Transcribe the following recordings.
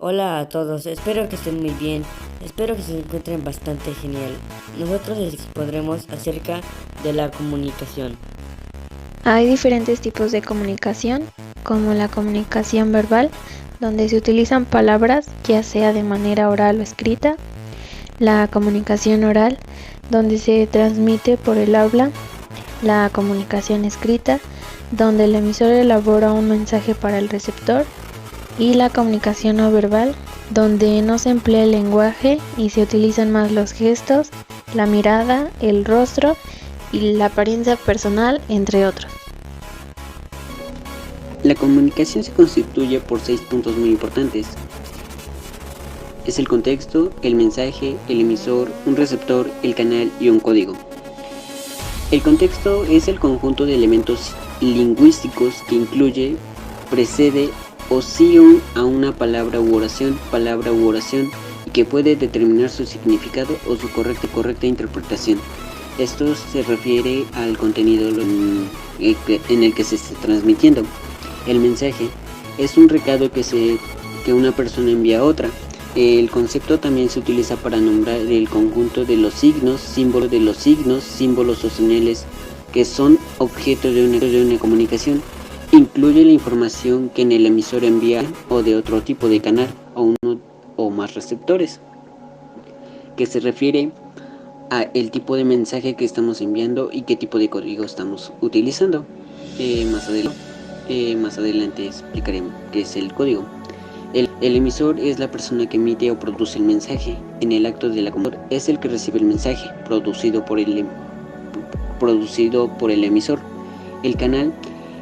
Hola a todos, espero que estén muy bien, espero que se encuentren bastante genial. Nosotros les expondremos acerca de la comunicación. Hay diferentes tipos de comunicación, como la comunicación verbal, donde se utilizan palabras, ya sea de manera oral o escrita, la comunicación oral, donde se transmite por el habla, la comunicación escrita, donde el emisor elabora un mensaje para el receptor, y la comunicación no verbal, donde no se emplea el lenguaje y se utilizan más los gestos, la mirada, el rostro y la apariencia personal, entre otros. La comunicación se constituye por 6 puntos muy importantes. Es el contexto, el mensaje, el emisor, un receptor, el canal y un código. El contexto es el conjunto de elementos lingüísticos que incluye, precede o sigue a una palabra u oración, y que puede determinar su significado o su correcta interpretación. Esto se refiere al contenido en el que se está transmitiendo. El mensaje es un recado que una persona envía a otra. El concepto también se utiliza para nombrar el conjunto de los signos, símbolos o señales que son objeto de una comunicación. Incluye la información que en el emisor envía o de otro tipo de canal o uno o más receptores, que se refiere a el tipo de mensaje que estamos enviando y qué tipo de código estamos utilizando. Más adelante explicaré qué es el código. El emisor es la persona que emite o produce el mensaje. En el acto de la comunicación es el que recibe el mensaje producido por el emisor. El canal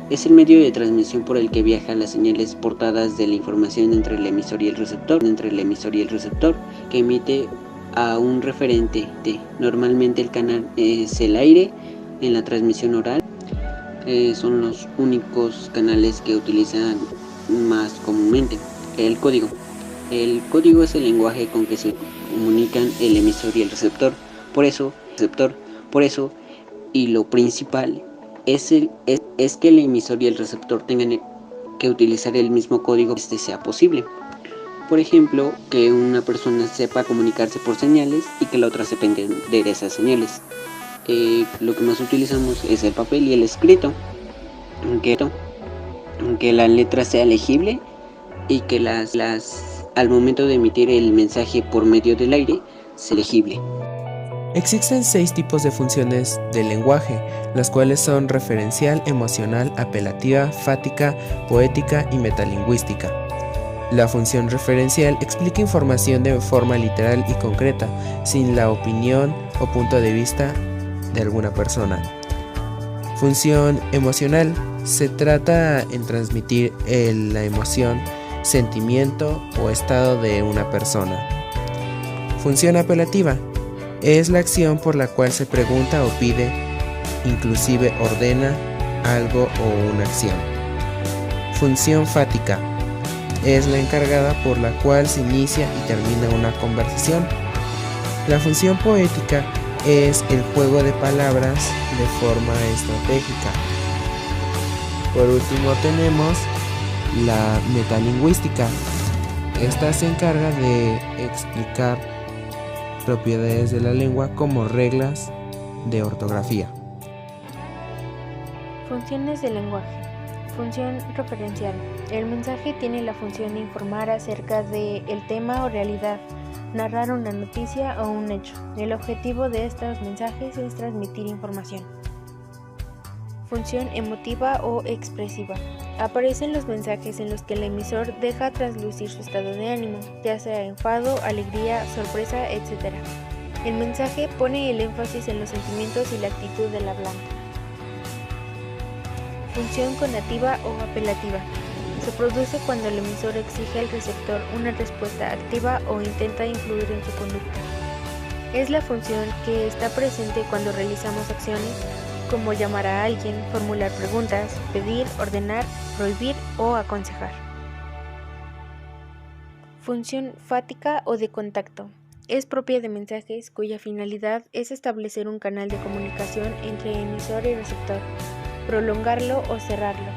es el medio de transmisión por el que viajan las señales portadas de la información entre el emisor y el receptor, que emite a un referente. Normalmente el canal es el aire. En la transmisión oral son los únicos canales que utilizan más comúnmente. El código es el lenguaje con que se comunican el emisor y el receptor. Por eso, y lo principal es que el emisor y el receptor tengan que utilizar el mismo código para que este sea posible. Por ejemplo, que una persona sepa comunicarse por señales y que la otra sepa entender esas señales. Lo que más utilizamos es el papel y el escrito, aunque la letra sea legible y que al momento de emitir el mensaje por medio del aire sea legible. Existen 6 tipos de funciones del lenguaje, las cuales son referencial, emocional, apelativa, fática, poética y metalingüística. La función referencial explica información de forma literal y concreta, sin la opinión o punto de vista de alguna persona. Función emocional se trata en transmitir la emoción, sentimiento o estado de una persona. Función apelativa es la acción por la cual se pregunta o pide, inclusive ordena algo o una acción. Función fática es la encargada por la cual se inicia y termina una conversación. La función poética es el juego de palabras de forma estratégica. Por último tenemos la metalingüística. Esta se encarga de explicar propiedades de la lengua como reglas de ortografía. Funciones del lenguaje. Función referencial. El mensaje tiene la función de informar acerca de el tema o realidad, narrar una noticia o un hecho. El objetivo de estos mensajes es transmitir información. Función emotiva o expresiva. Aparecen los mensajes en los que el emisor deja traslucir su estado de ánimo, ya sea enfado, alegría, sorpresa, etc. El mensaje pone el énfasis en los sentimientos y la actitud del hablante. Función conativa o apelativa. Se produce cuando el emisor exige al receptor una respuesta activa o intenta influir en su conducta. Es la función que está presente cuando realizamos acciones como llamar a alguien, formular preguntas, pedir, ordenar, prohibir o aconsejar. Función fática o de contacto. Es propia de mensajes cuya finalidad es establecer un canal de comunicación entre emisor y receptor, prolongarlo o cerrarlo.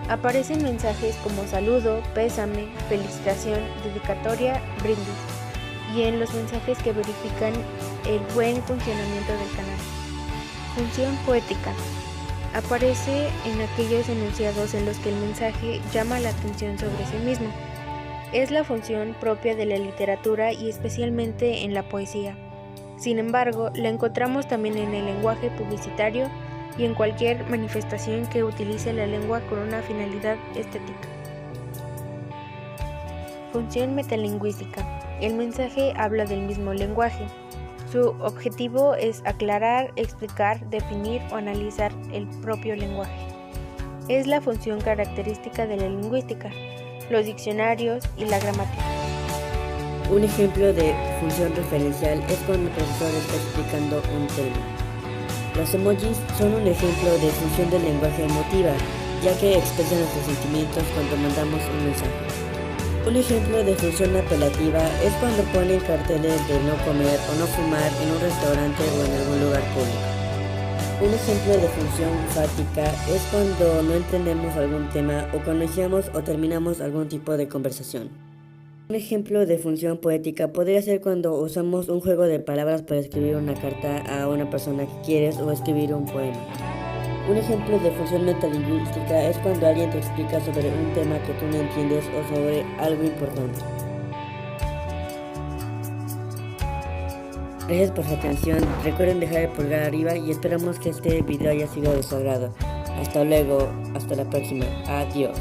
Aparecen mensajes como saludo, pésame, felicitación, dedicatoria, brindis, y en los mensajes que verifican el buen funcionamiento del canal. Función poética. Aparece en aquellos enunciados en los que el mensaje llama la atención sobre sí mismo. Es la función propia de la literatura y especialmente en la poesía. Sin embargo, la encontramos también en el lenguaje publicitario y en cualquier manifestación que utilice la lengua con una finalidad estética. Función metalingüística. El mensaje habla del mismo lenguaje. Su objetivo es aclarar, explicar, definir o analizar el propio lenguaje. Es la función característica de la lingüística, los diccionarios y la gramática. Un ejemplo de función referencial es cuando el profesor está explicando un tema. Los emojis son un ejemplo de función del lenguaje emotiva, ya que expresan nuestros sentimientos cuando mandamos un mensaje. Un ejemplo de función apelativa es cuando ponen carteles de no comer o no fumar en un restaurante o en algún lugar público. Un ejemplo de función fática es cuando no entendemos algún tema o cuando iniciamos o terminamos algún tipo de conversación. Un ejemplo de función poética podría ser cuando usamos un juego de palabras para escribir una carta a una persona que quieres o escribir un poema. Un ejemplo de función metalingüística es cuando alguien te explica sobre un tema que tú no entiendes o sobre algo importante. Gracias por su atención, recuerden dejar el pulgar arriba y esperamos que este video haya sido de su agrado. Hasta luego, hasta la próxima, adiós.